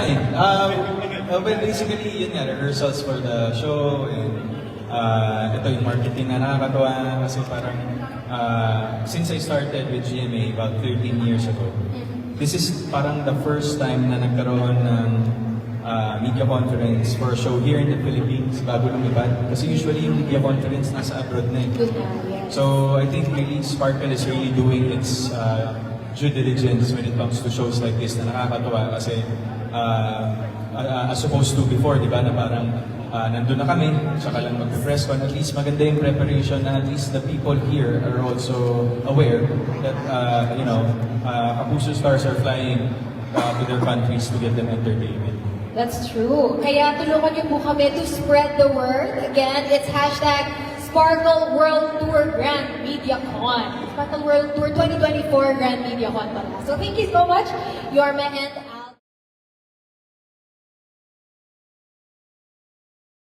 fine. Well, basically, yun nga, rehearsals for the show, and ito yung marketing na nakakatawa kasi parang since I started with GMA about 13 years ago, this is parang the first time na nagkaroon ng media conference for a show here in the Philippines bago lumipad. Kasi usually yung media conference nasa abroad na eh. So I think really Sparkle is really doing its due diligence when it comes to shows like this na nakakatawa kasi as opposed to before, di ba, na parang nandun na kami, saka lang mag-press con. At least maganda yung preparation na at least the people here are also aware that, Kapuso stars are flying to their countries to get them entertainment. That's true. Kaya tulungan niyo po kami to spread the word. Again, it's hashtag Sparkle World Tour Grand Media Con. Sparkle World Tour 2024 Grand Media Con pala. So thank you so much, Yorme and